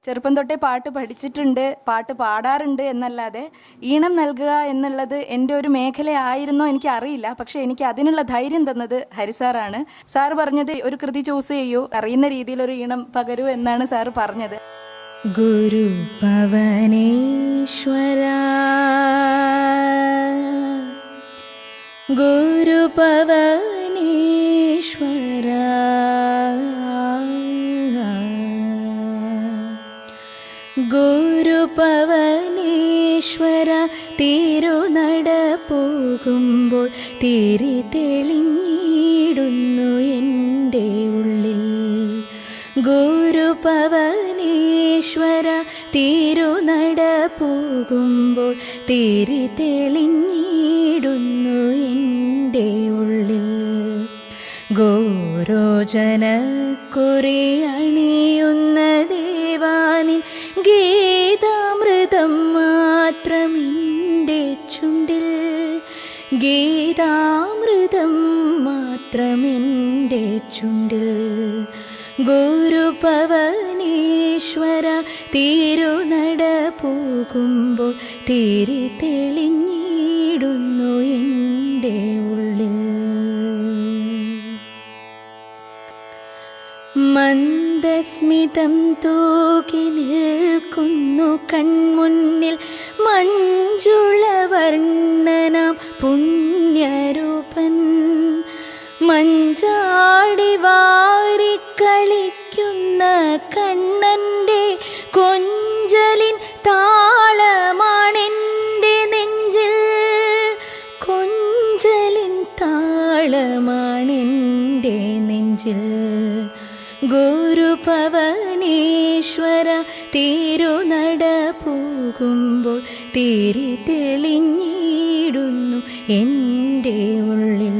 ചെറുപ്പം തൊട്ടേ പാട്ട് പഠിച്ചിട്ടുണ്ട്, പാട്ട് പാടാറുണ്ട് എന്നല്ലാതെ ഈണം നൽകുക എന്നുള്ളത് എൻ്റെ ഒരു മേഖലയായിരുന്നോ എനിക്ക് അറിയില്ല. പക്ഷേ എനിക്ക് അതിനുള്ള ധൈര്യം തന്നത് ഹരിസാറാണ്. സാർ പറഞ്ഞത് ഒരു കൃതി ചൂസ് ചെയ്യൂ, അറിയുന്ന രീതിയിൽ ഒരു ഈണം പകരൂ എന്നാണ് സാർ പറഞ്ഞത്. ഗുരു പവനേശ്വര ഗുരു പവനേശ്വര ഗുരു പവനേശ്വര തിരുനട പോകുമ്പോൾ തിരി തെളിഞ്ഞിടുന്നു എൻ്റെ ഉള്ളിൽ. ഗുരു പവനേശ്വര തിരുനട പോകുമ്പോൾ തിരി തെളിഞ്ഞിടുന്നു എൻ്റെ ഉള്ളിൽ. ഗോരോചനക്കുറി അണിയുന്ന ദേവാനിൻ ഗീതാമൃതം മാത്രമെൻ്റെ ചുണ്ടിൽ. ഗീതാമൃതം മാത്രമെൻ്റെ ചുണ്ടിൽ. ഗുരു പവനേശ്വര തിരുനട പോകുമ്പോൾ തിരി തെളിഞ്ഞിടുന്നു എൻ്റെ ഉള്ളിൽ. മന്ദസ്മിതം തൂക്കി നിൽക്കുന്നു കൺമുന്നിൽ മഞ്ജുളവർണ്ണനാം പുണ്യരൂപൻ. മഞ്ചാടി വാരിക്കളിക്കുന്ന കണ്ണൻ്റെ കൊഞ്ചലിൻ താളമാണെൻ്റെ നെഞ്ചിൽ. കൊഞ്ചലിൻ താളമാണെൻ്റെ നെഞ്ചിൽ. ഗുരു പവനേശ്വര തിരുനട പോകുമ്പോൾ തിരി തെളിഞ്ഞിടുന്നു എൻ്റെ ഉള്ളിൽ.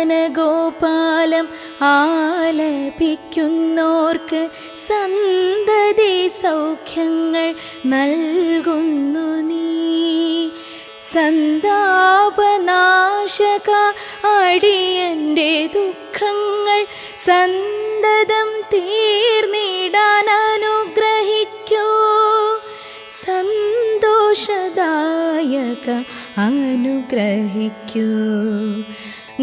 സന്താനഗോപാലം ആലപിക്കുന്നോർക്ക് സന്തതി സൗഖ്യങ്ങൾ നൽകുന്നു നീ. സന്താപനാശക അടിയൻ്റെ ദുഃഖങ്ങൾ സന്തതം തീർന്നിടാൻ അനുഗ്രഹിക്കൂ. സന്തോഷദായക അനുഗ്രഹിക്കൂ.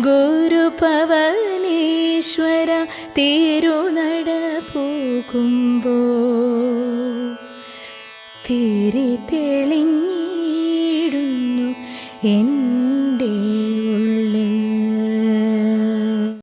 ഗുരു പവനേശ്വര തിരുനട പോകുമ്പോൾ തിരി തെളിഞ്ഞിടുന്നു എൻ